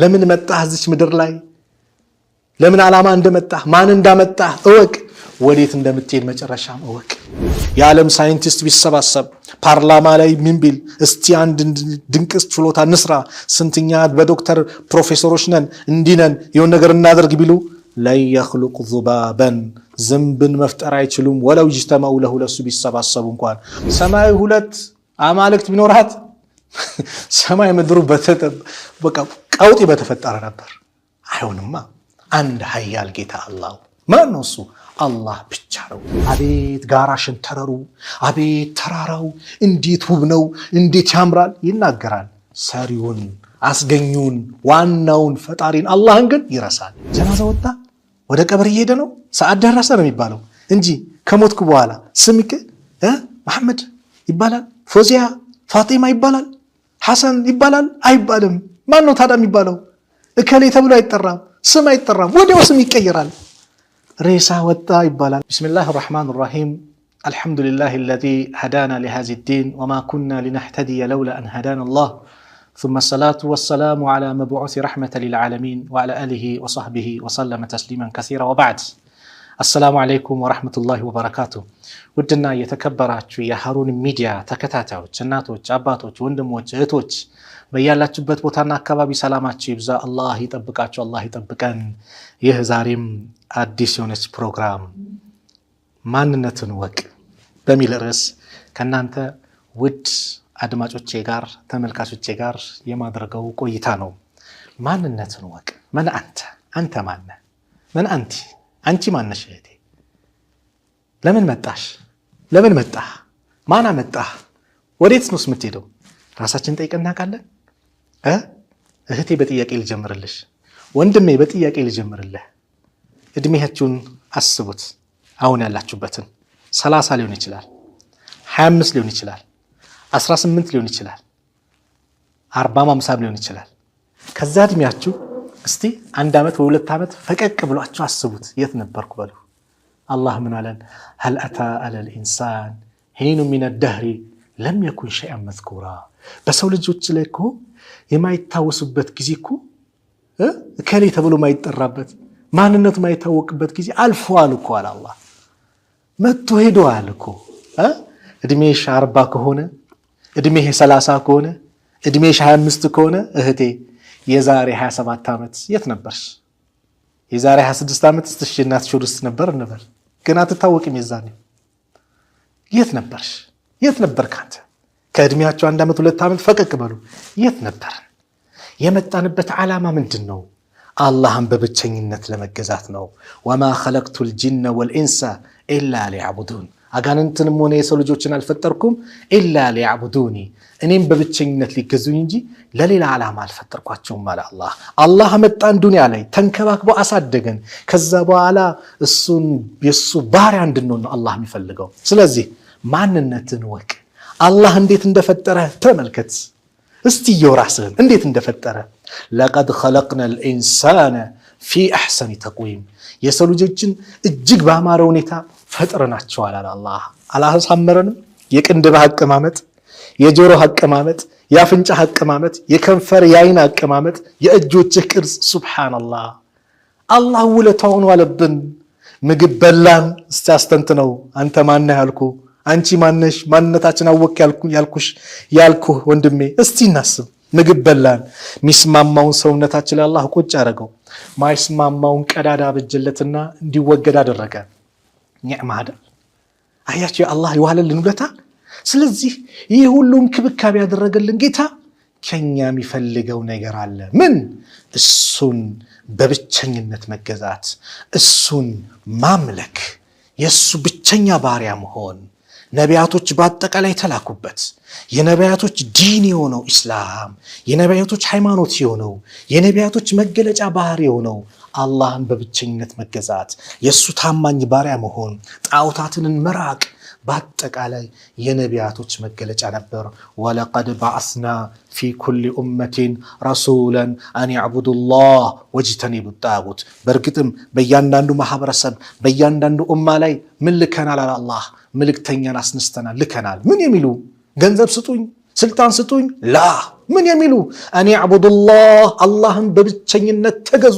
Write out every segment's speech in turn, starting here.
ለምን መጣህ እዚህ ምድር ላይ ለምን ዓላማ እንደመጣህ ማን እንዳመጣህ እወቅ ወዴት እንደምትሄድ መጨረሻም እወቅ የዓለም ሳይንቲስት ቢሰባሰብ ፓርላማ ላይ ምን ቢል እስቲ አንድ ድንቅስ ችሎታ ንስራ ስንትኛ በዶክተር ፕሮፌሰሮች ነን እንዲነን የሆነ ነገር እናደርግ ቢሉ ላይ يخلق ذبابا ዝንብን መፍጠር አይችሉም ወለው ይጅተማው ለሁለሱ ቢሰባሰቡ እንኳን ሰማይ ሁለት አማልክት ቢኖርሃት ሰማይ ምድሩ በቃ ቀውጢ በተፈጠረ ነበር አይሆንማ አንድ ኃያል ጌታ አላህ ማን ነው እሱ አላህ ብቻ ነው አቤት ጋራሽን ተረሩ አቤት ተራራው እንዴት ውብ ነው እንዴት ያምራል ይናገራል ሰሪውን አስገኙን ዋናውን ፈጣሪን አላህን ግን ይረሳል ጀናዛ ወጣ ወደ ቀብር እየሄደ ነው ሰዓት ደረሰ ነው የሚባለው እንጂ ከሞትኩ በኋላ ስምክ መሐመድ ይባላል ፎዚያ ፋጢማ ይባላል ሐሰን ይባላል አይባልም ማን ነው ታዲያ የሚባለው እከሌ ተብሎ አይጠራም ስም አይጠራም ወዲያው ስም ይቀየራል ريسا وطا يبالان بسم الله الرحمن الرحيم الحمد لله الذي هدانا لهذا الدين وما كنا لنهتدي لولا أن هدانا الله ثم الصلاة والسلام على مبعوث رحمة للعالمين وعلى آله وصحبه وسلم تسليما كثيرا وبعد السلام عليكم ورحمة الله وبركاته ودنا يتكبراتوا يا هارون ميديا تكتاتاو جناتوች አባቶች ወንድሞች እህቶች በያላችሁበት ቦታና አካባቢ ሰላማችሁ ይብዛ አላህ ይጠብቃችሁ አላህ ይጠብቀን ይህ ዛሬም አዲስ የሆነች ፕሮግራም ማንነትን ወቅ በሚል ርዕስ ከናንተ ውድ አድማጮቼ ጋር ተመልካቾቼ ጋር የማድረገው ቆይታ ነው ማንነትን ወቅ ማን አንተ ማን ነህ ማን አንቺ ማን ነሽ እህቴ ለምን መጣህ ማን አመጣህ ወዴት ነው የምትሄደው ራሳችን ጠይቀን እናውቃለን እህቴ በጥያቄ ልጀምርልሽ ወንድሜ በጥያቄ ልጀምርልህ እድሜያችሁን አስቡት አሁን ያላችሁበትን 30 ሊሆን ይችላል 25 ሊሆን ይችላል 18 ሊሆን ይችላል 40 50 ሊሆን ይችላል ከዛ እድሜያችሁ እስቲ አንድ አመት ወይ ሁለት አመት ፈቀቅ ብሏችሁ አስቡት የት ነበርኩ በሉ አላህ ምን አለን هل اتى على الانسان حين من الدهر لم يكن شيئا مذكورا በሰው ልጆች ላይ እኮ የማይታወሱበት ጊዜ እኮ ከሌ ተብሎ ማይጠራበት ማንነቱ ማይታወቅበት ጊዜ አልፏል እኮ አላህ መጥቶ ሄዷል እኮ እድሜሽ 40 ከሆነ እድሜሽ 30 ከሆነ እድሜሽ 25 ከሆነ እህቴ የዛሬ 27 አመት የት ነበርሽ የዛሬ 26 አመት ስትሽናት ሹርስ ነበር ነበር ግን አትታወቂም የዛኔ የት ነበርክ አንተ ከእድሜያቸው 1 አመት 2 አመት ፈቀቅ በሉ የት ነበር የመጣንበት ዓላማ ምንድነው አላህን በብቸኝነት ለመገዛት ነው وما خلقت الجن والانس الا ليعبدون አጋንንትንም ሆነ የሰው ልጆችን አልፈጠርኩም الا ليعبدوني እኔም በብቸኝነት ሊገዙኝ እንጂ ለሌላ ዓላማ አልፈጠርኳቸውም ማለት አላህ መጣን ዱንያ ላይ ተንከባክቦ አሳደገን ከዛ በኋላ እሱን የሱ ባሪያ እንድንሆን ነው አላህ የሚፈልገው ስለዚህ ማንነትን ወቅ አላህ እንዴት እንደፈጠረ ተመልከት እስቲ የራስህን እንዴት እንደፈጠረ لقد خلقنا الانسان في احسن تقويم የሰው ልጆችን እጅግ ባማረ ሁኔታ ፈጥረናቸዋል አላህ አላሳመረንም የቅንድብ አቀማመጥ የጆሮ አቀማመጥ የአፍንጫ አቀማመጥ የከንፈር የአይን አቀማመጥ የእጆችህ ቅርጽ ሱብሃንአላህ አላህ ውለታውን ዋለብን ምግብ በላን እስቲ አስተንትነው አንተ ማን ነህ ያልኩ አንቺ ማነሽ ማንነታችን አወቅ ያልኩ ወንድሜ እስቲ እናስብ ምግብ በላን ሚስማማውን ሰውነታችን ላይ አላህ ቁጭ አደረገው ማይስማማውን ቀዳዳ በጀለትና እንዲወገድ አደረገ ኒዕማ አይደል አያችሁ አላህ ይዋለልን ውለታ ስለዚህ ይህ ሁሉ እንክብካቤ ያደረገልን ጌታ ከኛ የሚፈልገው ነገር አለ ምን እሱን በብቸኝነት መገዛት እሱን ማምለክ የሱ ብቸኛ ባሪያ መሆን ነቢያቶች በአጠቃላይ ተላኩበት የነቢያቶች ዲን የሆነው እስላም የነቢያቶች ሃይማኖት የሆነው የነቢያቶች መገለጫ ባህሪ የሆነው አላህን በብቸኝነት መገዛት የሱ ታማኝ ባሪያ መሆን ጣዖታትን መራቅ በአጠቃላይ የነቢያቶች መገለጫ ነበር ወለቀድ በዐስና ፊ ኩል ኡመቲን ረሱላን አን يعبدوا الله واجتنبوا الطاغوت በርግጥም በእያንዳንዱ ማህበረሰብ በእያንዳንዱ ኡማ ላይ ምን ልከናል አላህ መልእክተኛን አስነስተናል ልከናል ምን የሚሉ ገንዘብ ስጡኝ ስልጣን ስጡኝ ላ ምን የሚሉ አን ያዕቡዱላህ አላህን በብቸኝነት ተገዙ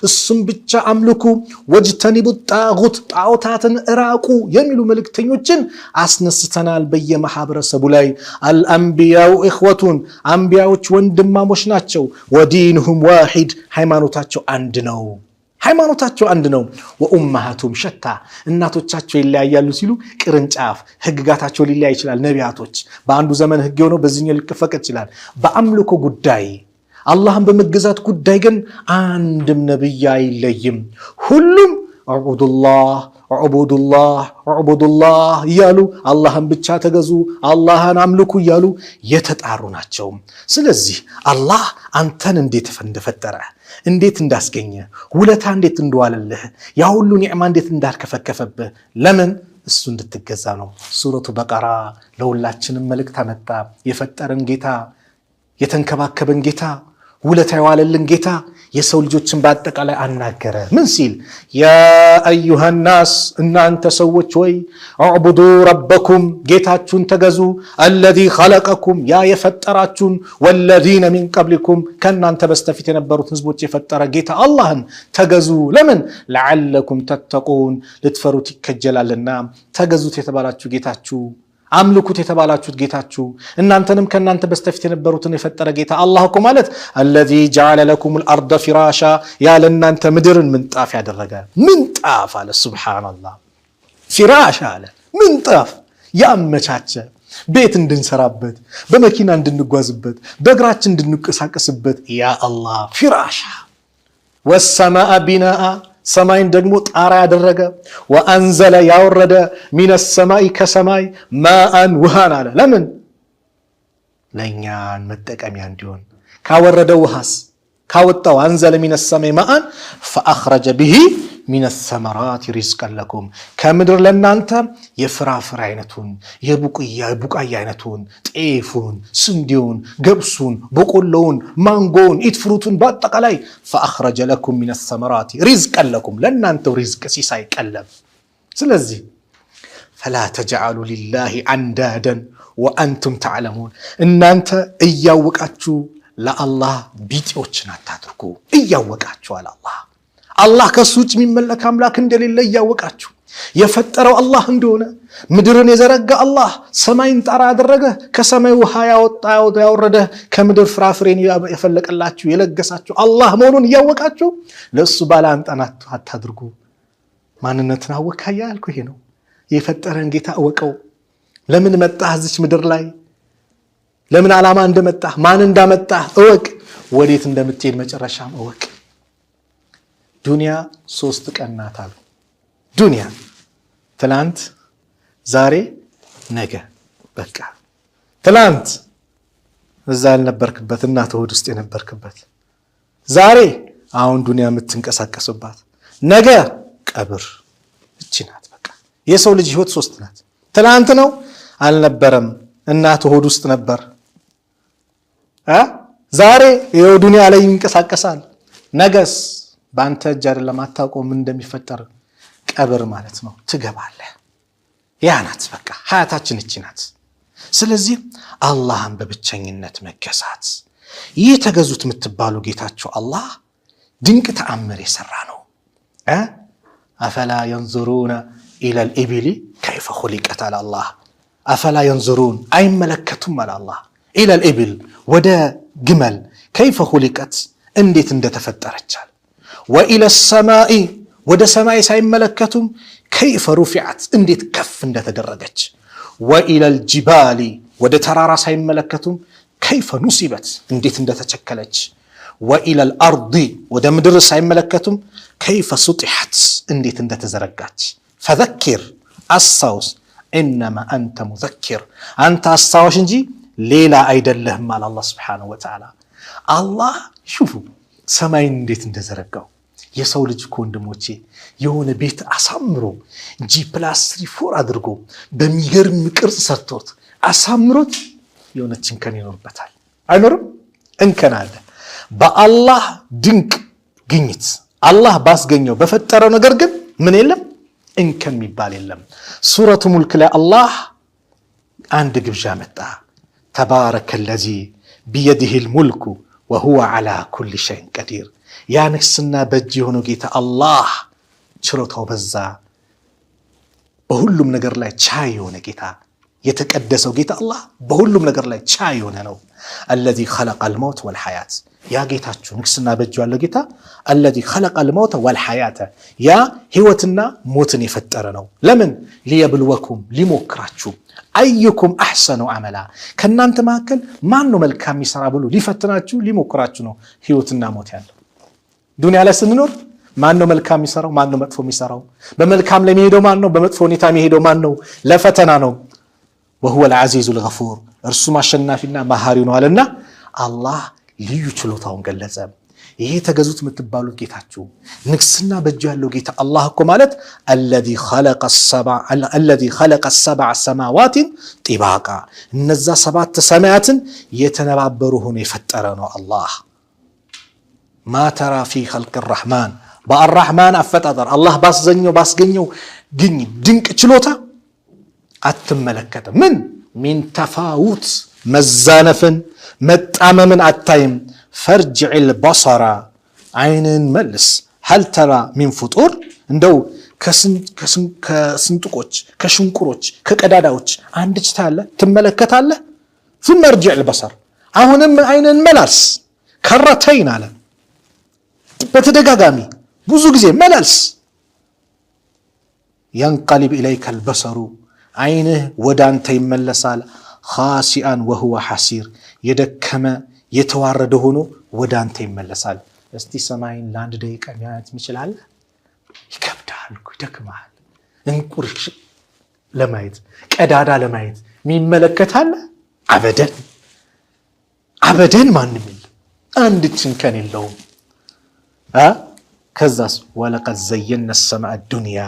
እሱም ብቻ አምልኩ ወጅተኒቡ ጣጉት ጣዖታትን እራቁ የሚሉ መልእክተኞችን አስነስተናል በየማህበረሰቡ ላይ። አልአንቢያው ኢኽወቱን አንቢያዎች ወንድማሞች ናቸው። ወዲንሁም ዋሂድ ሃይማኖታቸው አንድ ነው። ሃይማኖታቸው አንድ ነው። ወኡማሃቱም ሸታ እናቶቻቸው ይለያያሉ ሲሉ ቅርንጫፍ ህግጋታቸው ሊለያይ ይችላል። ነቢያቶች በአንዱ ዘመን ህግ ሆነው በዚህኛው ሊፈቀድ ይችላል። በአምልኮ ጉዳይ አላህን በመገዛት ጉዳይ ግን አንድም ነብይ አይለይም። ሁሉም አዕቡዱላህ አዕቡዱላህ አዕቡዱላህ እያሉ አላህን ብቻ ተገዙ አላህን አምልኩ እያሉ የተጣሩ ናቸው። ስለዚህ አላህ አንተን እንዴት እንደፈጠረ እንዴት እንዳስገኘ ውለታ እንዴት እንደዋለልህ ያ ሁሉ ኒዕማ እንዴት እንዳልከፈከፈብህ ለምን እሱ እንድትገዛ ነው። ሱረቱ በቀራ ለሁላችንም መልእክት አመጣ። የፈጠረን ጌታ የተንከባከበን ጌታ ውለታ የዋለልን ጌታ የሰው ልጆችን በአጠቃላይ አናገረ። ምን ሲል ያ አዩሃ ናስ እናንተ ሰዎች ወይ አዕቡዱ ረበኩም ጌታችሁን ተገዙ አለዚ ኸለቀኩም ያ የፈጠራችሁን ወለዚነ ሚን ቀብሊኩም ከእናንተ በስተፊት የነበሩት ህዝቦች የፈጠረ ጌታ አላህን ተገዙ። ለምን ለዓለኩም ተተቁን ልትፈሩት ይከጀላልና። ተገዙት የተባላችሁ ጌታችሁ አምልኩት የተባላችሁት ጌታችሁ እናንተንም ከናንተ በስተፊት የነበሩትን የፈጠረ ጌታ አላህ እኮ ማለት አለዚ ጀዐለ ለኩሙል አርደ ፊራሻ ያለ እናንተ ምድርን ምንጣፍ ያደረገ ምንጣፍ አለ። ሱብሃንአላህ ፊራሻ አለ ምንጣፍ ያመቻቸ ቤት እንድንሰራበት በመኪና እንድንጓዝበት በእግራችን እንድንቀሳቀስበት ያ አላህ ፊራሻ። ወሰማአ ቢናአ ሰማይን ደግሞ ጣራ ያደረገ ወአንዘለ ያወረደ ሚነ ሰማይ ከሰማይ ማአን ውሃን አለ። ለምን ለእኛን መጠቀሚያ እንዲሆን ካወረደ ውሃስ ካወጣው አንዘለ ሚነ ሰማይ ማአን ፈአኽረጀ ብሂ ሚነ ሰመራት ሪዝቀን ለኩም ከምድር ለእናንተ የፍራፍሬ አይነቱን የቡቃያ አይነቱን ጤፉን ስንዴውን ገብሱን በቆሎውን ማንጎውን ኢትፍሩቱን በአጠቃላይ ፈአኽረጀ ለኩም ሚነ ሰመራት ሪዝቀን ለኩም ለእናንተው ሪዝቅ ሲሳይ ቀለብ። ስለዚህ ፈላ ተጅዐሉ ሊላሂ አንዳደን ወአንቱም ተዕለሙን እናንተ እያወቃችሁ ለአላህ ቢጤዎችን አታድርጉ። እያወቃችሁ አላህ ከሱ ውጭ የሚመለክ አምላክ እንደሌለ እያወቃችሁ የፈጠረው አላህ እንደሆነ ምድርን የዘረጋ አላህ ሰማይን ጣራ ያደረገ ከሰማይ ውሃ ያወረደ ከምድር ፍራፍሬን የፈለቀላችሁ የለገሳችሁ አላህ መሆኑን እያወቃችሁ ለሱ ባላንጣን አታድርጉ። ማንነትን አወካያ ያልኩ ይሄ ነው። የፈጠረን ጌታ እወቀው። ለምን መጣህ እዚች ምድር ላይ ለምን ዓላማ እንደመጣህ ማን እንዳመጣህ እወቅ። ወዴት እንደምትሄድ መጨረሻም እወቅ። ዱንያ 3 ቀን ናት አሉ። ዱንያ ትላንት ዛሬ ነገ በቃ። ትላንት እዛ ያልነበርክበት እናት ሆድ ውስጥ የነበርክበት፣ ዛሬ አሁን ዱንያ የምትንቀሳቀስባት፣ ነገ ቀብር። እቺ ናት በቃ። የሰው ልጅ ህይወት 3 ናት። ትላንት ነው አልነበረም እናት ሆድ ውስጥ ነበር። ዛሬ ይኸው ዱንያ ላይ ይንቀሳቀሳል። ነገስ በአንተ እጅ አይደለም አታውቀው ምን እንደሚፈጠር። ቀብር ማለት ነው ትገባለህ። ያ ናት በቃ ሀያታችን እቺ ናት። ስለዚህ አላህን በብቸኝነት መገዛት። ይህ ተገዙት የምትባሉ ጌታቸው አላህ ድንቅ ተአምር የሰራ ነው። አፈላ የንዙሩነ ኢለል ኢብሊ ከይፈ ኹሊቀት አለ አላህ። አፈላ የንዙሩን አይመለከቱም አለ አላህ። ኢለል ኢብል ወደ ግመል ከይፈ ኹሊቀት እንዴት እንደተፈጠረቻል። ወኢለ ሰማኢ ወደ ሰማይ ሳይመለከቱም ከይፈ ሩፊዓት እንዴት ከፍ እንደተደረገች። ወኢለል ጅባሊ ወደ ተራራ ሳይመለከቱም ከይፈ ኑሲበት እንዴት እንደተቸከለች። ወኢለል አርዲ ወደ ምድር ሳይመለከቱም ከይፈ ሱጢሐት እንዴት እንደተዘረጋች። ፈዘኪር አስታውስ ኢነማ አንተ ሙዘኪር አንተ አስታዋሽ እንጂ ሌላ አይደለህም አለ አላህ ሱብሓነሁ ወተዓላ። አላህ ሹፉ ሰማይን እንዴት እንደዘረጋው። የሰው ልጅ እኮ ወንድሞቼ የሆነ ቤት አሳምሮ G+3 አድርጎ በሚገርም ቅርጽ ሰርቶት አሳምሮት የሆነች እንከን ይኖርበታል አይኖርም? እንከን አለ። በአላህ ድንቅ ግኝት አላህ ባስገኘው በፈጠረው ነገር ግን ምን የለም እንከን የሚባል የለም። ሱረቱ ሙልክ ላይ አላህ አንድ ግብዣ መጣ። ተባረከ ለዚ ቢየዲሂል ሙልኩ ወሁወ ዐላ ኩሊ ሸይን ቀዲር። ያ ንግስና በእጅ የሆነው ጌታ አላህ ችሎታው በዛ፣ በሁሉም ነገር ላይ ቻይ የሆነ ጌታ፣ የተቀደሰው ጌታ አላህ በሁሉም ነገር ላይ ቻይ የሆነ ነው። አለዚ ኸለቀል መውት ወልሐያት፣ ያ ጌታችሁ ንግስና በእጁ ያለው ጌታ አለዚ ኸለቀል መውት ወልሐያተ፣ ያ ህይወትና ሞትን የፈጠረ ነው። ለምን? ሊየብልወኩም፣ ሊሞክራችሁ፣ አዩኩም አሕሰኑ አመላ፣ ከእናንተ መካከል ማን ነው መልካም የሚሰራ ብሎ ሊፈትናችሁ ሊሞክራችሁ ነው ህይወትና ሞት ያለው። ዱንያ ላይ ስንኖር ማን ነው መልካም የሚሰራው? ማን ነው መጥፎ የሚሰራው? በመልካም ላይ የሚሄደው ማን ነው? በመጥፎ ሁኔታ የሚሄደው ማን ነው? ለፈተና ነው። ወሁወል ዐዚዙል ገፉር፣ እርሱም አሸናፊና መሐሪ ነው አለና አላህ ልዩ ችሎታውን ገለጸ። ይሄ ተገዙት የምትባሉት ጌታችሁ ንግስና በእጁ ያለው ጌታ አላህ እኮ ማለት አለዚ ኸለቀ ሰብዐ ሰማዋትን ጢባቃ፣ እነዛ 7 ሰማያትን የተነባበሩ ሆኖ የፈጠረ ነው አላህ። ማ ተራ ፊ ኸልቅ ረሕማን፣ በአራሕማን አፈጣጠር አላህ ባስገኘው ግኝ ድንቅ ችሎታ አትመለከትም። ምን ሚን ተፋውት፣ መዛነፍን መጣመምን አታይም። ፈርጅዕል በሰራ፣ አይንን መልስ። ሀል ተራ ሚን ፍጡር፣ እንደው ከስንጥቆች ከሽንቁሮች ከቀዳዳዎች አንድች ታያለህ ትመለከታለህ። ثم ارجع البصر፣ አሁንም አይንን መላልስ። ከረተይን አለ በተደጋጋሚ ብዙ ጊዜ መላልስ። ينقلب إليك البصر፣ አይንህ ወደ አንተ ይመለሳል። ኻሲአን ወሁወ ሐሲር፣ የደከመ የተዋረደ ሆኖ ወደ አንተ ይመለሳል። እስቲ ሰማይን ለአንድ ደቂቃ ማየት ይችላል? ይከብዳል እኮ ይደክማል። እንቁር ለማየት ቀዳዳ ለማየት የሚመለከታል? አበደን ማንም የለም፣ አንድ ችንከን የለውም። ከዛስ ወለቀድ ዘየና ሰማዕ ዱንያ፣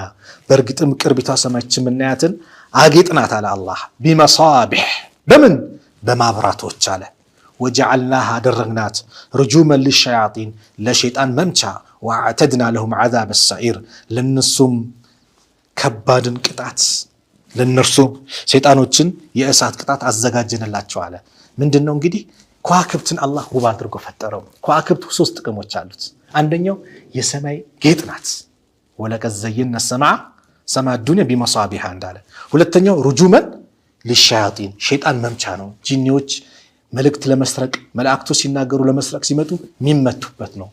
በእርግጥም ቅርቢቷ ሰማያችን የምናያትን አጌጥናት አለ አላህ። ቢመሳቢሕ፣ በምን በማብራቶች አለ። ወጀዐልናሃ፣ አደረግናት፣ ርጁመን ሊሸያጢን፣ ለሸይጣን መምቻ። ወአዕተድና ለሁም ዐዛበ ሰዒር፣ ለነሱም ከባድን ቅጣት፣ ለነርሱም ሸይጣኖችን የእሳት ቅጣት አዘጋጀንላቸው አለ። ምንድነው እንግዲህ ከዋክብትን አላህ ውብ አድርጎ ፈጠረው። ከዋክብት 3 ጥቅሞች አሉት። አንደኛው የሰማይ ጌጥ ናት። ወለቀድ ዘየና ሰማዕ ዱንያ ቢመሳቢሃ እንዳለ። ሁለተኛው ሩጁመን ሊሸያጢን፣ ሸይጣን መምቻ ነው። ጂኒዎች መልእክት ለመስረቅ መላእክቶች ሲናገሩ ለመስረቅ ሲመጡ የሚመቱበት ነው።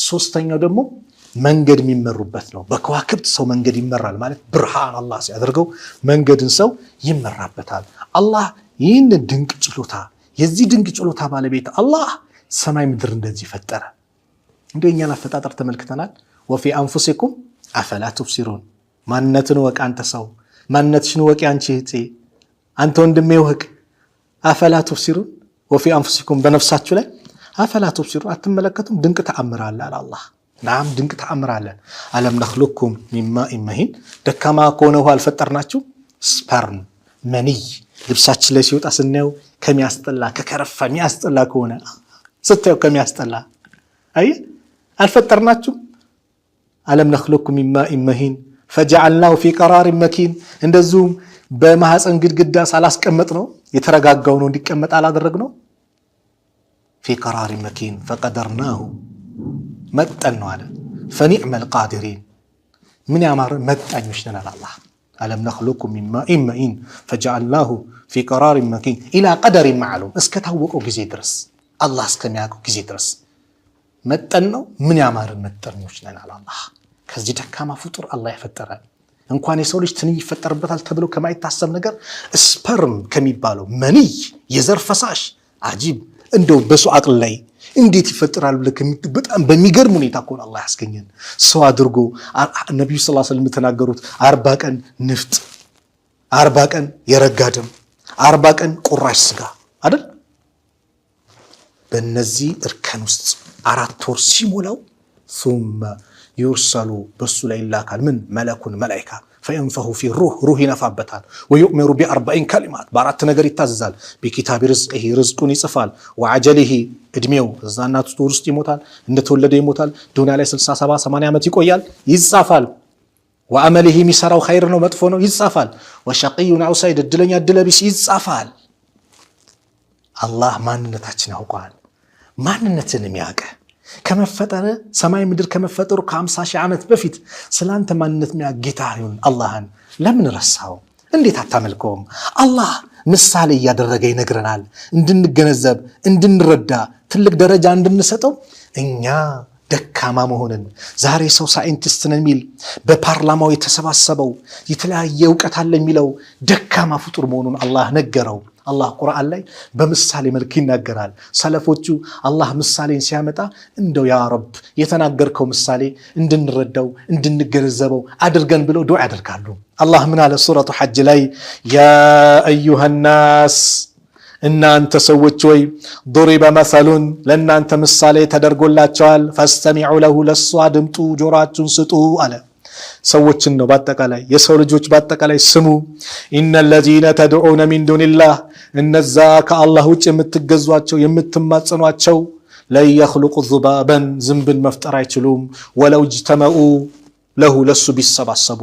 ሶስተኛው ደግሞ መንገድ የሚመሩበት ነው። በከዋክብት ሰው መንገድ ይመራል ማለት ብርሃን አላህ ሲያደርገው መንገድን ሰው ይመራበታል። አላህ ይህን ድንቅ ችሎታ፣ የዚህ ድንቅ ችሎታ ባለቤት አላህ ሰማይ ምድር እንደዚህ ፈጠረ። እንደኛን አፈጣጠር ተመልክተናል። ወፊ አንፉሲኩም አፈላ ትብሲሩን፣ ማንነትን ወቅ አንተ ሰው፣ ማንነትሽን ወቅ አንቺ እህቴ፣ አንተ ወንድሜ ወቅ። አፈላ ትብሲሩን ወፊ አንፉሲኩም፣ በነፍሳችሁ ላይ አፈላ ትብሲሩን፣ አትመለከቱም? ድንቅ ተአምር አለ አላህ። ናም ድንቅ ተአምር አለ። አለም ነኽሉኩም ሚን ማኢን መሂን፣ ደካማ ከሆነ ውሃ አልፈጠርናችሁ? ስፐርም መንይ ልብሳችን ላይ ሲወጣ ስናየው ከሚያስጠላ ከከረፋ የሚያስጠላ ከሆነ ስታየው ከሚያስጠላ አይ አልፈጠርናችሁ? አለም ነኽሉኩም ሚን ማኢን መሂን ፈጀዐልናሁ ፊ ቀራሪን መኪን፣ እንደዚሁም በማህፀን ግድግዳ ሳላስቀመጥ ነው የተረጋጋው ነው እንዲቀመጥ አላደረግ ነው። ፊ ቀራሪን መኪን ፈቀደርናሁ፣ መጠን ነው አለ። ፈኒዕመል ቃዲሪን፣ ምን ያማረ መጣኞች ነን አለ አላህ። አለም ነኽሉኩም ሚን ማኢን መሂን ፈጀዐልናሁ ፊ ቀራሪን መኪን ኢላ ቀደሪን መዕሉም፣ እስከታወቀው ጊዜ ድረስ አላህ እስከሚያውቀው ጊዜ ድረስ መጠን ነው። ምን ያማርን መጠኞች ነን አለ አላህ። ከዚህ ደካማ ፍጡር አላህ ያፈጠራል። እንኳን የሰው ልጅ ትንኝ ይፈጠርበታል ተብሎ ከማይታሰብ ነገር ስፐርም ከሚባለው መንይ የዘር ፈሳሽ አጂብ፣ እንደው በሱ አቅል ላይ እንዴት ይፈጠራል ብለህ በጣም በሚገርም ሁኔታ እኮ አላህ ያስገኘን ሰው አድርጎ። ነብዩ ሰለላሁ ዐለይሂ ወሰለም የተናገሩት 40 ቀን ንፍጥ፣ 40 ቀን የረጋ ደም፣ 40 ቀን ቁራሽ ስጋ አይደል? በእነዚህ እርከን ውስጥ 4 ወር ሲሞላው ثم يرسل በሱ ላይ ይላካል። ምን መለኩን መላኢካ ፈየንፈሁ ፊ ሩህ ይነፋበታል። ወዩእመሩ ቢ40 ከሊማት፣ በአራት ነገር ይታዘዛል። ቢኪታቢ ርዝቂሂ፣ ርዝቁን ይጽፋል። ወዐጀሊሂ፣ እድሜው እዛ እናቱ ውስጥ ይሞታል፣ እንደተወለደ ይሞታል። ዱንያ ላይ 60 70 80 ዓመት ይቆያል፣ ይጻፋል። ወአመሊሂ፣ የሚሰራው ኸይር ነው መጥፎ ነው ይጻፋል። ወሸቂዩን አው ሰዒድ፣ እድለኛ እድለቢስ ይጻፋል። አላህ ማንነታችን ያውቃል። ማንነትን የሚያውቅ ከመፈጠረ ሰማይ ምድር ከመፈጠሩ ከ50 ሺህ ዓመት በፊት ስላንተ ማንነት የሚያውቅ ጌታ ይሁን አላህን ለምን ረሳው? እንዴት አታመልከውም? አላህ ምሳሌ እያደረገ ይነግረናል እንድንገነዘብ እንድንረዳ ትልቅ ደረጃ እንድንሰጠው። እኛ ደካማ መሆንን ዛሬ ሰው ሳይንቲስት ነን የሚል በፓርላማው የተሰባሰበው የተለያየ ዕውቀት አለ የሚለው ደካማ ፍጡር መሆኑን አላህ ነገረው። አላህ ቁርአን ላይ በምሳሌ መልክ ይናገራል። ሰለፎቹ አላህ ምሳሌን ሲያመጣ እንደው ያ ረብ የተናገርከው ምሳሌ እንድንረዳው እንድንገነዘበው አድርገን ብለው ዱዓ ያደርጋሉ። አላህ ምን አለ ሱረቱ ሐጅ ላይ ያ አዩሃ ናስ እናንተ ሰዎች ወይ ضرب مثل ለእናንተ ምሳሌ ተደርጎላቸዋል ፈስተሚዑ ለሁ ለሱ አድምጡ ጆሮአችሁን ስጡ አለ። ሰዎችን ነው በአጠቃላይ የሰው ልጆች በአጠቃላይ ስሙ። ኢነ الذين تدعون من دون الله እነዛ ከአላህ ውጭ የምትገዟቸው የምትማጸኗቸው لا يخلق ذبابا ዝንብን መፍጠር አይችሉም። ወለው اجتمዑ ለሁ ለሱ ቢሰባሰቡ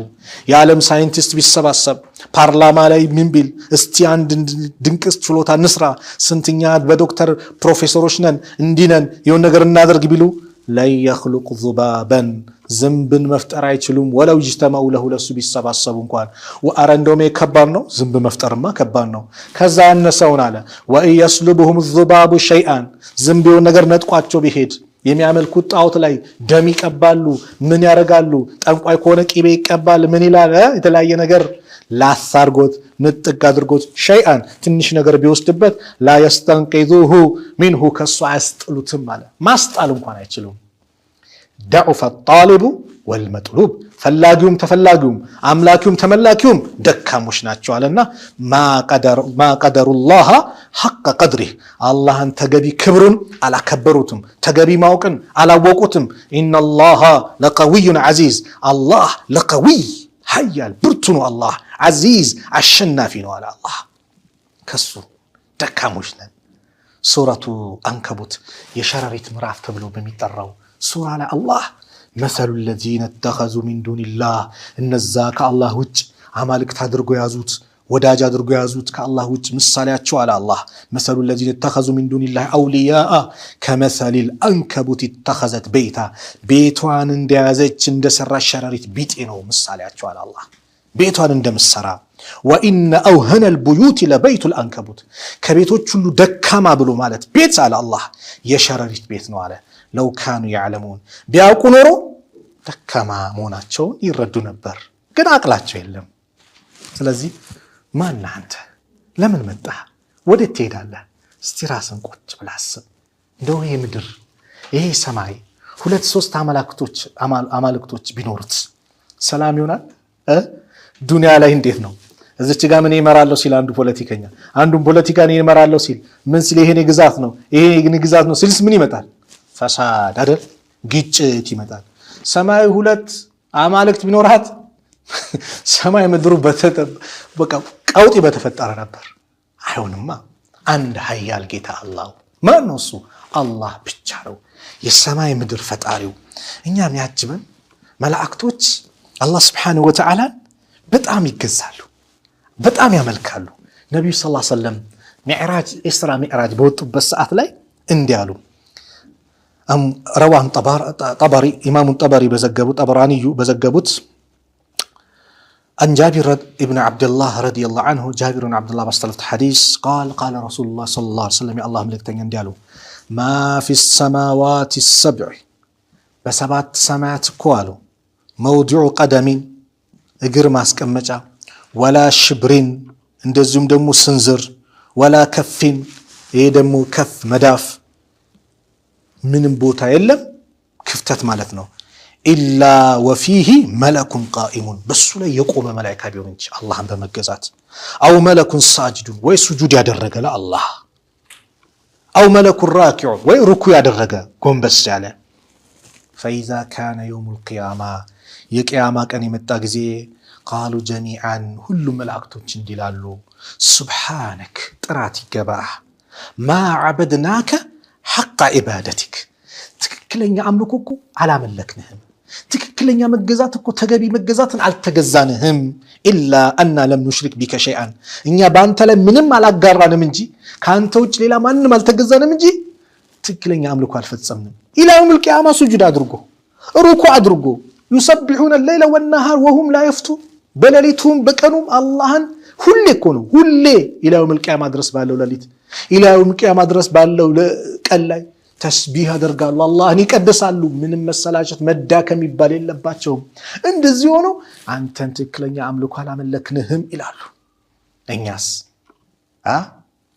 የዓለም ሳይንቲስት ቢሰባሰብ ፓርላማ ላይ ምን ቢል እስቲ አንድ ድንቅ ችሎታ እንስራ ስንትኛ በዶክተር ፕሮፌሰሮች ነን እንዲነን የሆነ ነገር እናደርግ ቢሉ ላይ يخلق ذبابا ዝንብን መፍጠር አይችሉም። ወለው اجتمعوا ለሁ ለሱ ቢሰባሰቡ እንኳን ወአረ እንደውም ከባድ ነው ዝንብ መፍጠርማ ከባድ ነው። ከዛ ያነሰውን አለ وإن يسلبهم الذباب شيئا ዝንብ የሆነ ነገር ነጥቋቸው ቢሄድ የሚያመልኩት ጣዖት ላይ ደም ይቀባሉ ምን ያረጋሉ ጠንቋይ ከሆነ ቂቤ ይቀባል ምን ይላል የተለያየ ነገር ላሳርጎት ንጥቅ አድርጎት ሸይአን ትንሽ ነገር ቢወስድበት ላ يستنقذوه منه ከሱ አያስጥሉትም አለ። ማስጣል እንኳን አይችሉም። ضعف الطالب والمطلوب ፈላጊውም ተፈላጊውም አምላኪውም ተመላኪውም ደካሞች ናቸው አለና ማ ቀደሩላህ ሐቅ ቀድሪህ አላህን ተገቢ ክብሩን አላከበሩትም ተገቢ ማውቅን አላወቁትም። ኢነላህ ለቀዊዩን ዐዚዝ አላህ ለቀዊይ ሀያል ብርቱ ነው። አላህ ዐዚዝ አሸናፊ ነው አለ። አላህ ከሱ ደካሞች ነን። ሱረቱ አንከቡት የሸረሪት ምዕራፍ ተብሎ በሚጠራው ሱራ ላይ አላህ መሰሉ الذين اتخذوا من دون الله እነዛ ከአላህ ውጭ አማልክት አድርጎ ያዙት ወዳጅ አድርጎ ያዙት ከአላህ ውጭ ምሳሌያቸው አለ አላህ መሰሉ الذين اتخذوا من دون الله اولياء كمثل العنكبوت اتخذت بيتا ቤቷን እንደያዘች እንደሰራ ሸረሪት ቢጤ ነው ምሳሌያቸው አለ አላህ ቤቷን እንደምሰራ وان اوهن البيوت لبيت العنكبوت ከቤቶች ሁሉ ደካማ ብሎ ማለት ቤት አለ አላህ የሸረሪት ቤት ነው አለ። ለው ካኑ ያዕለሙን ቢያውቁ ኖሮ ደካማ መሆናቸውን ይረዱ ነበር፣ ግን አቅላቸው የለም። ስለዚህ ማን አንተ ለምን መጣህ ወዴት ትሄዳለህ? እስቲ ራስን ቁጭ ብለህ አስብ። እንደው ይሄ ምድር ይሄ ሰማይ 2-3 አማልክቶች ቢኖሩት ሰላም ይሆናል? ዱንያ ላይ እንዴት ነው? እዚች ጋር ምን ይመራለው ሲል አንዱ ፖለቲከኛ አንዱን ፖለቲካ ነው ይመራለው ሲል ምን ሲል ይሄ ግዛት ነው ይሄ ግዛት ነው ሲልስ ምን ይመጣል? ፈሳድ አይደል? ግጭት ይመጣል። ሰማይ 2 አማልክት ቢኖራት ሰማይ ምድሩ በቃ ቀውጢ በተፈጠረ ነበር። አይሆንማ። አንድ ኃያል ጌታ አላህ ማን ነው? እሱ አላህ ብቻ ነው የሰማይ ምድር ፈጣሪው። እኛም ያጅበን መላእክቶች አላህ Subhanahu Wa Ta'ala በጣም ይገዛሉ፣ በጣም ያመልካሉ። ነብዩ ሰለላሁ ዐለይሂ ወሰለም ሚዕራጅ ኢስራ ሚዕራጅ በወጡበት ሰዓት ላይ እንዲያሉ رواه طبري إمام طبري طبراني بزجبوت عن جابر ابن عبد الله رضي الله عنه. جابر بن عبد الله بستلفت حديث قال رسول الله صلى الله عليه وسلم الله ملكتين يندالو ما في السماوات السبع بسبعة سماوات كوالو موضع قدم اجر ماسكمجا ولا شبرين እንደዚሁም ደሞ ስንዝር ولا كفين ይሄ ደሞ ከፍ መዳፍ ምንም ቦታ የለም ክፍተት ማለት ነው። ኢላ ወፊሂ መለኩን ቃኢሙን በሱ ላይ የቆመ መላእክት ቢሆን እንጂ አላህን በመገዛት አው መለኩን ሳጅዱን ወይ ሱጁድ ያደረገ ለአላህ አው መለኩን ራኪዑ ወይ ሩኩ ያደረገ ጎንበስ ያለ فإذا كان يوم القيامة የቂያማ ቀን የመጣ ጊዜ ቃሉ ጀሚዓን ሁሉም መላእክቶች እንዲላሉ ሱብሃነክ ጥራት ይገባህ ማ ዓበድናከ ሐቅ ኢባደቲክ ትክክለኛ አምልኮ እኮ አላመለክንህም ትክክለኛ መገዛት እኮ ተገቢ መገዛትን አልተገዛንህም ኢላ አና ለም ኑሽሪክ ቢከ ሸይአን እኛ በአንተ ላይ ምንም አላጋራንም እንጂ ካንተ ውጭ ሌላ ማንንም አልተገዛንም እንጂ ትክክለኛ አምልኮ አልፈጸምንም ኢላ የውመል ቂያማ ሱጁድ አድርጎ ሩኩዕ አድርጎ يسبحون الليل والنهار وهم لا يفتون በሌሊቱም በቀኑም አላህን ሁሌ እኮ ነው ሁሌ ኢላ የውመል ቂያማ ድረስ ባለው ሌሊት ኢላ የውመል ቂያማ ድረስ ባለው ቀን ላይ ተስቢህ ያደርጋሉ አላህን ይቀድሳሉ ምንም መሰላቸት መዳከም ይባል የለባቸውም እንደዚህ ሆኖ አንተን ትክክለኛ አምልኮ አላመለክንህም ይላሉ እኛስ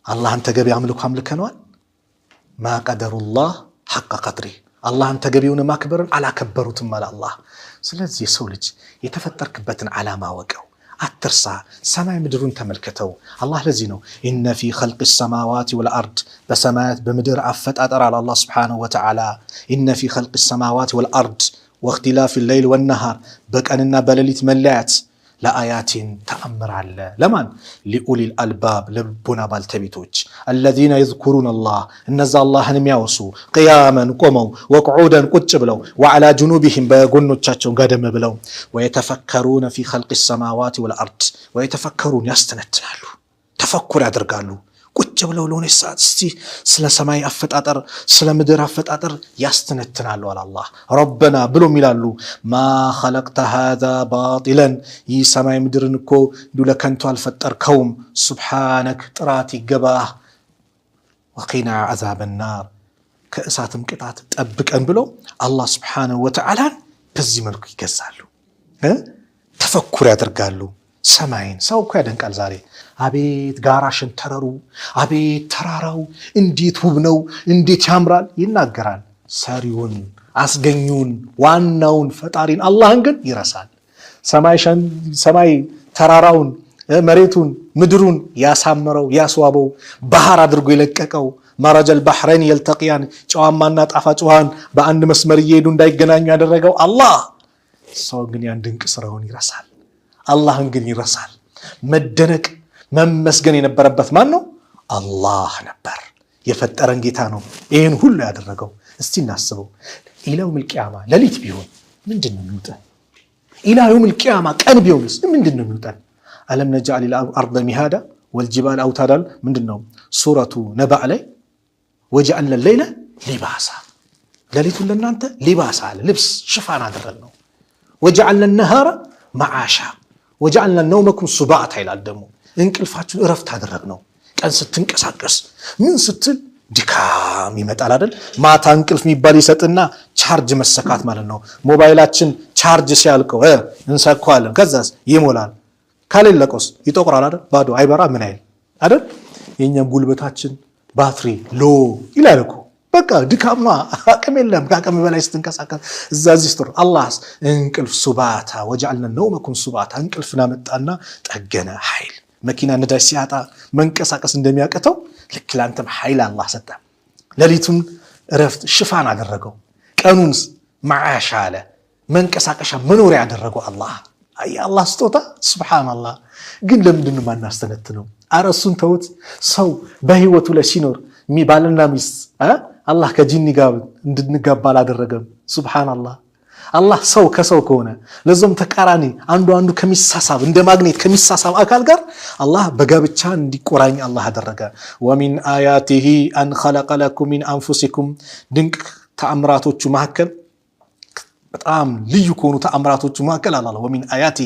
አላህን ተገቢ አምልኮ አምልከነዋል ማ ቀደሩላህ ሐቀ ቀድሪ አላህን ተገቢውን ማክበርን አላከበሩትም ማለት አላህ ስለዚህ ሰው ልጅ የተፈጠርክበትን ዓላማ ወቀው አትርሳ ሰማይ ምድሩን ተመልከተው አላህ ለዚህ ነው ኢነ ፊ ኸልቅ السماوات والارض በሰማያት በምድር አፈጣጠር አለ አላህ Subhanahu Wa Ta'ala ኢነ ፊ ኸልቅ السماوات والارض واختلاف الليل والنهار በቀንና በሌሊት መለያየት ለአያቲን ተአምር አለ ለማን لأولي الألباب لبنا ባልተቤቶች الذين يذكرون الله እነዛ አላህን የሚያወሱ قياما ቆመው وقعودا ቁጭ ብለው وعلى جنوبهم በጎኖቻቸው ጋደም ብለው ويتفكرون في خلق السماوات والأرض ويتفكرون ያስተነትናሉ ተፈኩር ያደርጋሉ ቁጭ ብለው ለሆነ ሰዓት እስቲ ስለ ሰማይ አፈጣጠር ስለ ምድር አፈጣጠር ያስተነትናሉ አላህ ረበና ብሎ ይላሉ ማ خلقت هذا باطلا ይሰማይ ምድርን እኮ ለከንቱ አልፈጠርከውም ሱብሃንክ ጥራት ይገባህ وقنا عذاب النار ከእሳትም ቅጣት ጠብቀን ብሎ አላህ Subhanahu Wa Ta'ala በዚህ መልኩ ይገዛሉ ተፈኩር ያደርጋሉ ሰማይን ሰው እኮ ያደንቃል ዛሬ አቤት ጋራሽን ተራሩ አቤት ተራራው እንዴት ውብ ነው እንዴት ያምራል ይናገራል ሰሪውን አስገኙን ዋናውን ፈጣሪን አላህን ግን ይረሳል ሰማይ ተራራውን መሬቱን ምድሩን ያሳመረው ያስዋበው ባህር አድርጎ የለቀቀው መረጀል ባህረን يلتقيان ጨዋማና ጣፋጭ ውሃን በአንድ መስመር እየሄዱ እንዳይገናኙ ያደረገው አላህ ሰው ግን ያን ድንቅ ስራውን ይረሳል አላህን ግን ይረሳል መደነቅ መመስገን የነበረበት ማን ነው አላህ ነበር የፈጠረን ጌታ ነው ይሄን ሁሉ ያደረገው እስቲ እናስበው ኢላ የውመል ቂያማ ሌሊት ቢሆን ምንድነው የሚውጠን ኢላ የውመል ቂያማ ቀን ቢሆንስ ምንድነው የሚውጠን አለም ነጃል الارض مهادا والجبال اوتادا ምንድነው ሱረቱ ነባ ላይ وجعلنا الليل لباسا ሌሊቱን ለናንተ ሊባሳ ልብስ ሽፋን አደረግነው وجعلنا النهار معاشا وجعلنا نومكم سباتا ይላል ደግሞ እንቅልፋችሁ እረፍት አደረግነው ቀን ስትንቀሳቀስ ምን ስትል ድካም ይመጣል አይደል ማታ እንቅልፍ የሚባል ይሰጥና ቻርጅ መሰካት ማለት ነው ሞባይላችን ቻርጅ ሲያልቀው እንሰካዋለን ከዛስ ይሞላል ካለለቆስ ይጠቁራል አይደል ባዶ አይበራ ምን አይል አይደል የኛም ጉልበታችን ባትሪ ሎ ይላል እኮ በቃ ድካም አቅም የለም ከአቅም በላይ ስትንቀሳቀስ እዛዚህ ስትር አላህስ እንቅልፍ ሱባታ وجعلنا نومكم سباتا እንቅልፍና መጣና ጠገነ ኃይል መኪና ነዳጅ ሲያጣ መንቀሳቀስ እንደሚያቀተው ልክ ላንተም ኃይል አላህ ሰጠ ሌሊቱን እረፍት ሽፋን አደረገው ቀኑን ማዓሻ አለ መንቀሳቀሻ መኖሪያ ያደረገው አላህ አይ አላህ ስጦታ ሱብሃንአላህ ግን ለምንድነው ማናስተነትነው አረሱን ተውት ሰው በህይወቱ ላይ ሲኖር ሚባልና ሚስት አላህ ከጂኒ ጋር እንድንጋባ አላደረገም ሱብሃንአላህ አላህ ሰው ከሰው ከሆነ ለዛም ተቃራኒ አንዱ ከሚሳሳብ እንደ ማግኔት ከሚሳሳብ አካል ጋር አላህ በጋብቻ እንዲቆራኝ አላህ አደረገ ወሚን አያቲሂ አን خلق لكم من انفسكم ድንቅ ተአምራቶቹ መካከል በጣም ልዩ ከሆኑ ተአምራቶቹ መካከል አላህ ወሚን አያቲ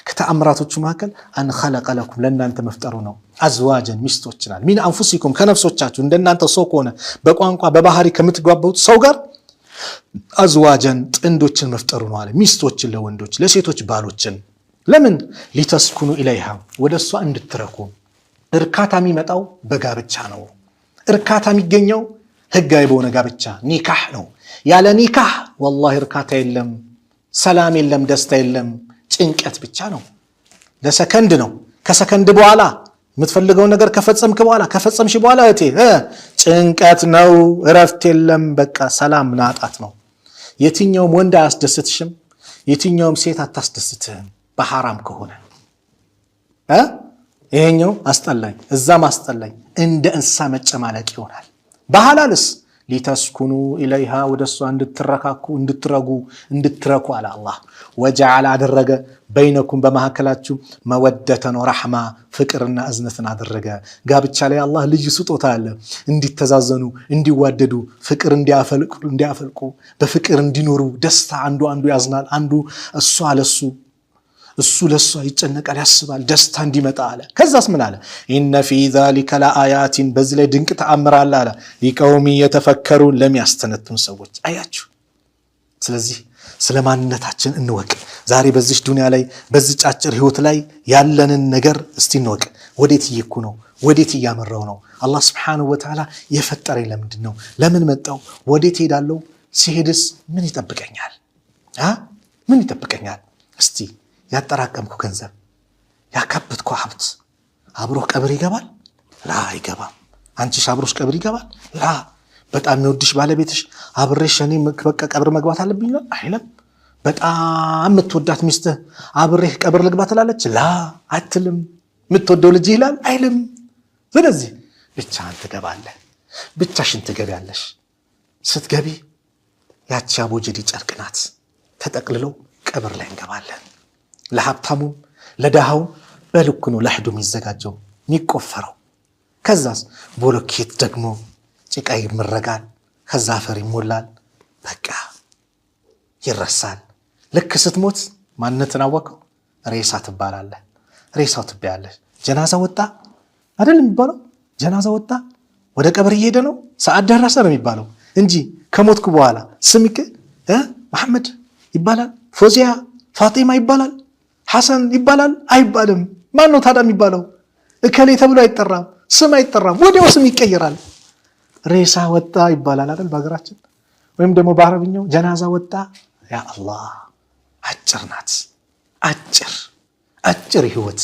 ከተአምራቶቹ መካከል አን خلق لكم ለእናንተ መፍጠሩ ነው አዝዋጀን ሚስቶችናል ሚን አንፉሲኩም ከነፍሶቻችሁ እንደናንተ ሰው ከሆነ በቋንቋ በባህሪ ከምትጓባው ሰው ጋር አዝዋጀን ጥንዶችን መፍጠሩ ነው አለ ሚስቶችን ለወንዶች ለሴቶች ባሎችን ለምን ሊተስኩኑ ኢለይሃ ወደሷ እንድትረኩ እርካታ የሚመጣው በጋብቻ ነው እርካታ የሚገኘው ህጋዊ በሆነ ጋብቻ ኒካህ ነው ያለ ኒካህ والله እርካታ የለም ሰላም የለም ደስታ የለም ጭንቀት ብቻ ነው ለሰከንድ ነው ከሰከንድ በኋላ የምትፈልገው ነገር ከፈጸምሽ በኋላ እቴ ጭንቀት ነው እረፍት የለም በቃ ሰላም ናጣት ነው የትኛውም ወንድ አያስደስትሽም የትኛውም ሴት አታስደስትህም በሐራም ከሆነ ይሄኛው አስጠላኝ እዛም አስጠላኝ እንደ እንስሳ መጨማለቅ ይሆናል በሐላልስ ሊተስኩኑ ኢለይሃ ወደሷ እንድትረካኩ እንድትረኩ አለ አላህ። ወጀዐለ አደረገ በይነኩም በመካከላችሁ መወደተን ወረሕማ ፍቅርና እዝነትን አደረገ። ጋብቻ ላይ አላህ ልዩ ስጦታ አለ። እንዲተዛዘኑ፣ እንዲዋደዱ፣ ፍቅር እንዲያፈልቁ፣ በፍቅር እንዲኖሩ፣ ደስታ አንዱ ያዝናል፣ አንዱ እሱ ለሷ ይጨነቃል፣ ያስባል፣ ደስታ እንዲመጣ አለ። ከዛስ ምን አለ? ኢነ ፊ ዛሊከ ለአያቲን በዚህ ላይ ድንቅ ተአምር አለ አለ ሊቀውሚ የተፈከሩን ለሚያስተነትኑ ሰዎች። አያችሁ። ስለዚህ ስለ ማንነታችን እንወቅ። ዛሬ በዚህ ዱንያ ላይ በዚህ ጫጭር ህይወት ላይ ያለንን ነገር እስቲ እንወቅ። ወዴት እየኩ ነው? ወዴት እያመራው ነው? አላህ Subhanahu Wa Ta'ala የፈጠረኝ ለምንድን ነው? ለምን መጣው? ወዴት ሄዳለሁ? ሲሄድስ ምን ይጠብቀኛል? ምን ይጠብቀኛል? እስቲ ያጠራቀምኩ ገንዘብ ያካበትኩ ሀብት አብሮህ ቀብር ይገባል? ላ አይገባም። አንቺስ አብሮሽ ቀብር ይገባል? ላ በጣም የሚወድሽ ባለቤትሽ አብሬሽ እኔ በቃ ቀብር መግባት አለብኝ አይለም። በጣም የምትወዳት ሚስትህ አብሬህ ቀብር ልግባ ትላለች? ላ አትልም። የምትወደው ልጅ ይላል አይልም። ስለዚህ ብቻህን ትገባለህ፣ ብቻሽን ትገቢያለሽ። ስትገቢ ያቺ አቦጀዲ ጨርቅ ናት፣ ተጠቅልለው ቀብር ላይ እንገባለን። ለሀብታሙም ለደሃውም በልኩ ነው ለሕዱ የሚዘጋጀው የሚቆፈረው። ከዛስ ቦሎኬት ደግሞ ጭቃ ይመረጋል፣ ከዛ አፈር ይሞላል፣ በቃ ይረሳል። ልክ ስትሞት ማንነትን አወቀው፣ ሬሳ ትባላለህ፣ ሬሳው ትበያለሽ። ጀናዛ ወጣ አይደል የሚባለው? ጀናዛ ወጣ ወደ ቀብር እየሄደ ነው፣ ሰዓት ደረሰ ነው የሚባለው እንጂ ከሞትኩ በኋላ ስምክ መሐመድ ይባላል፣ ፎዚያ ፋጢማ ይባላል፣ ሐሰን ይባላል አይባልም። ማን ነው ታዲያ የሚባለው? እከሌ ተብሎ አይጠራም፣ ስም አይጠራም፣ ወዲያው ስም ይቀየራል። ሬሳ ወጣ ይባላል አይደል በሀገራችን። ወይም ደግሞ በአረብኛው ጀናዛ ወጣ። ያ አላህ አጭር ናት፣ አጭር ህይወት፣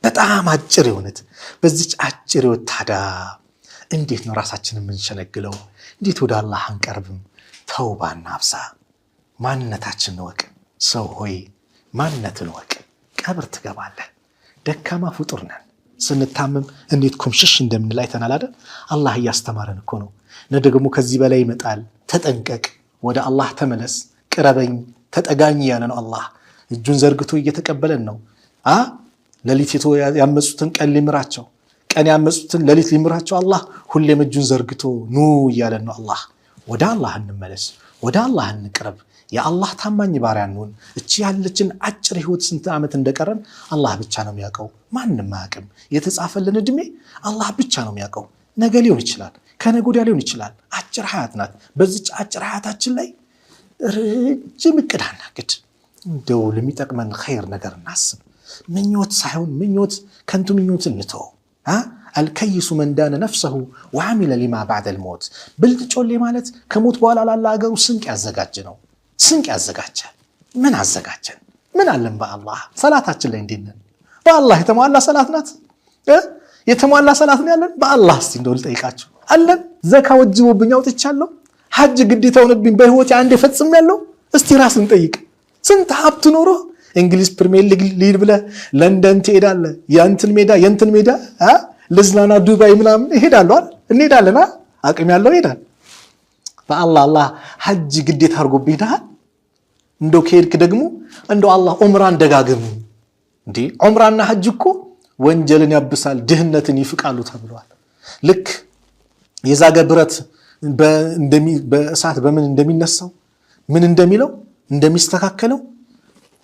በጣም አጭር ህይወት። በዚች አጭር ህይወት ታዲያ እንዴት ነው ራሳችንን የምንሸነግለው? እንዴት ወደ አላህ አንቀርብም? ተውባና አብዛ፣ ማንነታችንን ወቅ። ሰው ሆይ ማንነትን ወቅ። ቀብር ትገባለህ። ደካማ ፍጡር ነን። ስንታመም እንዴት ኩምሽሽ እንደምንል አይተናል አይደል? አላህ እያስተማረን እኮ ነው። ደግሞ ከዚህ በላይ ይመጣል። ተጠንቀቅ፣ ወደ አላህ ተመለስ፣ ቅረበኝ፣ ተጠጋኝ ያለ ነው አላህ። እጁን ዘርግቶ እየተቀበለን ነው። ሌሊት ያመጹትን ቀን ሊምራቸው፣ ቀን ያመጹትን ሌሊት ሊምራቸው አላህ ሁሌም እጁን ዘርግቶ ኑ እያለን ነው አላህ። ወደ አላህ እንመለስ፣ ወደ አላህ እንቅረብ፣ የአላህ ታማኝ ባሪያ እንሁን። እቺ ያለችን አጭር ህይወት ስንት ዓመት እንደቀረን አላህ ብቻ ነው የሚያውቀው፣ ማንም አያውቅም። የተጻፈልን እድሜ አላህ ብቻ ነው የሚያውቀው። ነገ ሊሆን ይችላል፣ ከነገ ወዲያ ሊሆን ይችላል። አጭር ሀያት ናት። በዚች አጭር ሀያታችን ላይ ረጅም እቅድ አናቅድ። እንደው ለሚጠቅመን ኸይር ነገር እናስብ። ምኞት ሳይሆን ከንቱ ምኞት እንተው። አልከይሱ መን ዳነ ነፍሰሁ ወዓሚለ ሊማ ባዕደል ሞት። ብልጥ ጮሌ ማለት ከሞት በኋላ ላለ አገሩ ስንቅ ያዘጋጀ ነው። ስንቅ ያዘጋጀ ምን አዘጋጀን? ምን አለን በአላህ? ሰላታችን ላይ እንዴት ነን? በአላህ የተሟላ ሰላት ናት? የተሟላ ሰላት ነው ያለን በአላህ? እስቲ እንደው ልጠይቃችሁ አለን? ዘካ ወጅቦብኝ አውጥቻለሁ፣ ሐጅ ግዴታ ሆነብኝ በህይወቴ አንዴ ፈጽሜያለሁ። እስቲ ራስን ጠይቅ። ስንት ሀብት ኖሮ እንግሊዝ ፕሪሚየር ሊግ ሊድ ብለህ ለንደን ትሄዳለህ፣ የእንትን ሜዳ ልዝናና ዱባይ ምናምን ይሄዳለሁ አይደል? እንሄዳለን። አቅም ያለው ይሄዳል። በአላህ ሐጅ ግዴታ አድርጎብህ ይሄዳል። እንደው ከሄድክ ደግሞ እንደው አላህ ዑምራን ደጋግም። እንዴ ዑምራና ሐጅ እኮ ወንጀልን ያብሳል፣ ድህነትን ይፍቃሉ ተብሏል። ልክ የዛገ ብረት በእሳት በምን እንደሚነሳው ምን እንደሚለው እንደሚስተካከለው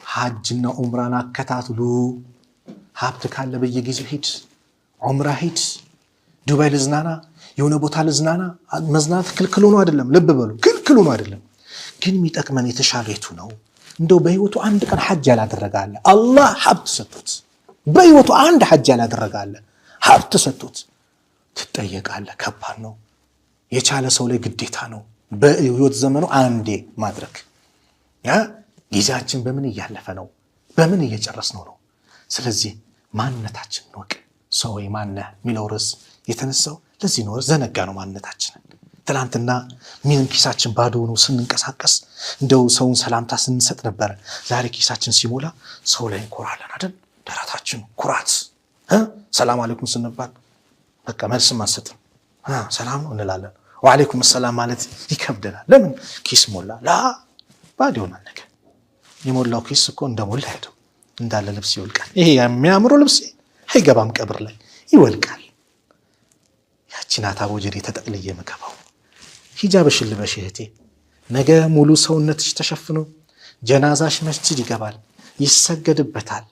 ሐጅና ዑምራን አከታትሉ። ሀብት ካለ በየጊዜው ሂድ፣ ዑምራ ሂድ። ዱባይ ልዝናና፣ የሆነ ቦታ ልዝናና። መዝናናት ክልክል ሆኖ አይደለም፣ ልብ በሉ፣ ክልክል ሆኖ አይደለም። ግን የሚጠቅመን የተሻለ የቱ ነው? እንደው በህይወቱ አንድ ቀን ሐጅ ያላደረጋለ አላህ ሀብት ሰጥቶት፣ በህይወቱ አንድ ሐጅ ያላደረጋለ ሀብት ሰጥቶት ትጠየቃለህ። ከባድ ነው። የቻለ ሰው ላይ ግዴታ ነው በህይወት ዘመኑ አንዴ ማድረግ። ጊዜያችን በምን እያለፈ ነው? በምን እየጨረስነው ነው? ስለዚህ ማንነታችን እንወቅ። ሰው ወይ ማነህ የሚለው ርዕስ የተነሳው ለዚህ ነው። ዘነጋ ነው ማንነታችንን። ትላንትና ምን ኪሳችን ባዶ ሆኖ ስንንቀሳቀስ እንደው ሰውን ሰላምታ ስንሰጥ ነበር። ዛሬ ኪሳችን ሲሞላ ሰው ላይ እንኮራለን አይደል? ደረታችን ኩራት። ሰላም አለይኩም ስንባል በቃ መልስም አንሰጥም፣ ሰላም ነው እንላለን። ወአለይኩም ሰላም ማለት ይከብደናል። ለምን ኪስ ሞላ ላ ባዶ ይሆናል። ነገር የሞላው ኪስ እኮ እንደሞላ ሄደው እንዳለ ልብስ ይወልቃል። ይሄ የሚያምሩ ልብስ አይገባም ቀብር ላይ ይወልቃል። ያቺን አታቦጀሪ ተጠቅልዬ መገባው ሂጃብሽን ልበሽ እህቴ። ነገ ሙሉ ሰውነትሽ ተሸፍኖ ጀናዛሽ መስጂድ ይገባል፣ ይሰገድበታል።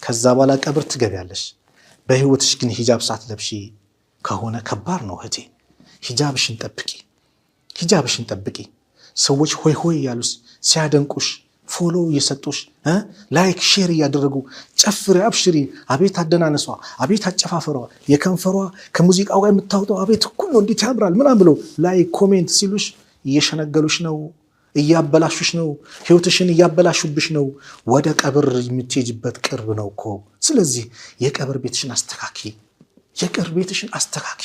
ከዛ በኋላ ቀብር ትገቢያለሽ። በህይወትሽ ግን ሂጃብ ሳትለብሺ ከሆነ ከባድ ነው እህቴ። ሂጃብሽን ጠብቂ፣ ሂጃብሽን ጠብቂ። ሰዎች ሆይ ሆይ ያሉስ ሲያደንቁሽ ፎሎ እየሰጡሽ ላይክ ሼር እያደረጉ ጨፍሪ አብሽሪ፣ አቤት አደናነሷ፣ አቤት አጨፋፈሯ፣ የከንፈሯ ከሙዚቃው ጋር የምታወጣው አቤት እኩል ነው እንዴት ያምራል ምናምን ብሎ ላይክ ኮሜንት ሲሉሽ እየሸነገሉሽ ነው፣ እያበላሹሽ ነው፣ ህይወትሽን እያበላሹብሽ ነው። ወደ ቀብር የምትሄጅበት ቅርብ ነው እኮ። ስለዚህ የቀብር ቤትሽን አስተካኪ፣ የቀብር ቤትሽን አስተካኪ።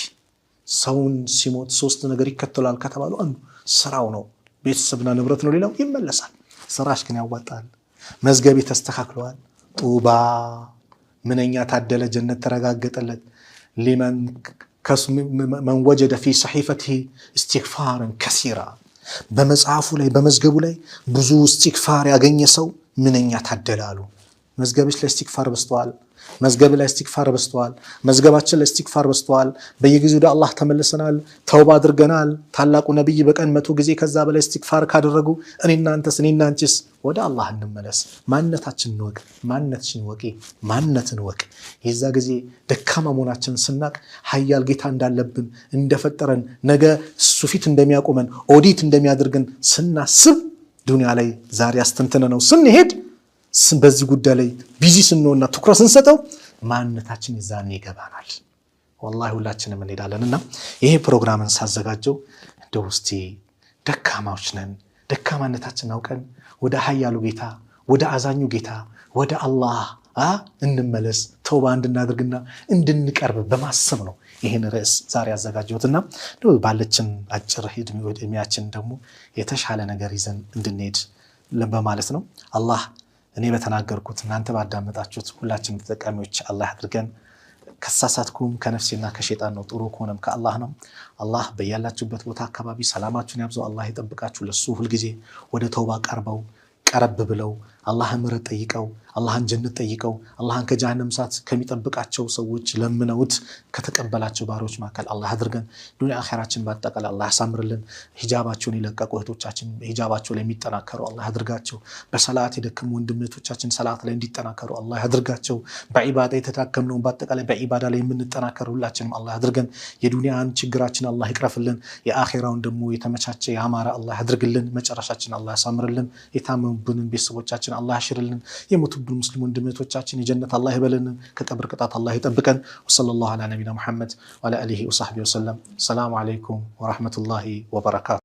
ሰውን ሲሞት 3 ነገር ይከተላል ከተባሉ አንዱ ስራው ነው። ቤተሰብና ንብረት ነው፣ ሌላው ይመለሳል። ስራሽ ግን ያዋጣል። መዝገቤ ተስተካክሏል። ጡባ ምንኛ ታደለ፣ ጀነት ተረጋገጠለት። ሊመን መን ወጀደ ፊ ሰሒፈቲሂ እስትግፋረን ከሲራ፣ በመጽሐፉ ላይ በመዝገቡ ላይ ብዙ እስትግፋር ያገኘ ሰው ምንኛ ታደለ አሉ። መዝገብሽ ላይ እስትግፋር በስተዋል። መዝገብ ላይ እስትግፋር በስተዋል። መዝገባችን ላይ እስትግፋር በስተዋል። በየጊዜው ወደ አላህ ተመልሰናል፣ ተውባ አድርገናል። ታላቁ ነብይ በቀን 100 ጊዜ ከዛ በላይ እስትግፋር ካደረጉ እኔና አንቺስ ወደ አላህ እንመለስ። ማንነታችንን እንወቅ፣ ማንነትሽን ወቂ፣ ማንነትን ወቅ። የዛ ጊዜ ደካማ መሆናችንን ስናቅ ሀያል ጌታ እንዳለብን እንደፈጠረን ነገ እሱ ፊት እንደሚያቆመን ኦዲት እንደሚያደርገን ስናስብ ዱንያ ላይ ዛሬ አስተንተነ ነው ስንሄድ በዚህ ጉዳይ ላይ ቢዚ ስንሆንና ትኩረት ስንሰጠው ማንነታችን ይዛን ይገባናል። ወላሂ ሁላችንም እንሄዳለንና ይሄ ፕሮግራምን ሳዘጋጀው እንደው እስቲ ደካማዎች ነን፣ ደካማነታችንን አውቀን ወደ ሀያሉ ጌታ፣ ወደ አዛኙ ጌታ፣ ወደ አላህ እንመለስ፣ ተውባ እንድናደርግና እንድንቀርብ በማሰብ ነው ይሄን ርዕስ ዛሬ ያዘጋጀሁትና ባለችን አጭር ዕድሜያችን ደግሞ የተሻለ ነገር ይዘን እንድንሄድ በማለት ነው። አላህ እኔ በተናገርኩት እናንተ ባዳመጣችሁት ሁላችንም ተጠቃሚዎች አላህ አድርገን። ከሳሳትኩም ከነፍሴና ከሸይጣን ነው፣ ጥሩ ከሆነም ከአላህ ነው። አላህ በያላችሁበት ቦታ አካባቢ ሰላማችሁን ያብዛው። አላህ ይጠብቃችሁ። ለሱ ሁልጊዜ ወደ ተውባ ቀረብ ብለው አላህን ምሕረት ጠይቀው አላህን ጀነት ጠይቀው አላህን ከጀሃነም እሳት ከሚጠብቃቸው ሰዎች ለምነውት ከተቀበላቸው ባሮች መካከል አላህ አድርገን። ዱንያ አኺራችን በአጠቃላይ አላህ ያሳምርልን። ሂጃባቸውን የለቀቁ እህቶቻችን ሂጃባቸው ላይ የሚጠናከሩ አላህ ያድርጋቸው። በሰላት የደከሙ ወንድሞቻችን ሰላት ላይ እንዲጠናከሩ አላህ ያድርጋቸው። በዒባዳ የተዳከምነው በአጠቃላይ በዒባዳ ላይ የምንጠናከር ሁላችንም አላህ ያድርገን። የዱንያን ችግራችን አላህ ይቅረፍልን። የአኺራውን ደግሞ የተመቻቸ ያማረ አላህ ያድርግልን። መጨረሻችን አላህ ያሳምርልን። የታመሙብንን ቤተሰቦቻችን አላህ ያሽርልን። የሞቱብን ሙስሊም ወንድሞቻችን የጀነት አላህ ይበለን። ከቀብር ቅጣት አላህ ይጠብቀን። ወሰለላሁ ዐላ ነቢይና ሙሐመድ ወዐላ አሊሂ ወሰሕቢሂ ወሰለም። ሰላሙ ዐለይኩም ወረሕመቱላሂ ወበረካቱ።